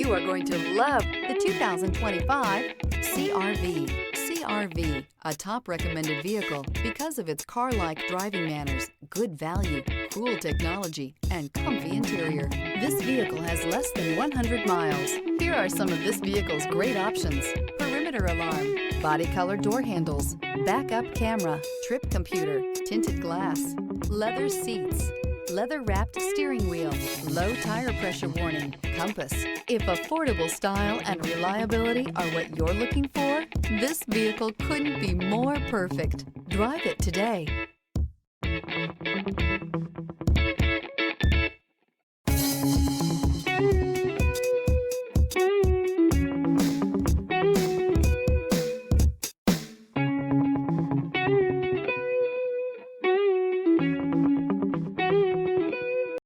You are going to love the 2025 CR-V. CR-V, a top recommended vehicle because of its car-like driving manners, good value, cool technology, and comfy interior. This vehicle has less than 100 miles. Here are some of this vehicle's great options: perimeter alarm, body color door handles, backup camera, trip computer, tinted glass, leather seats, leather-wrapped steering wheel, low tire pressure warning, compass. If affordable style and reliability are what you're looking for, this vehicle couldn't be more perfect. Drive it today.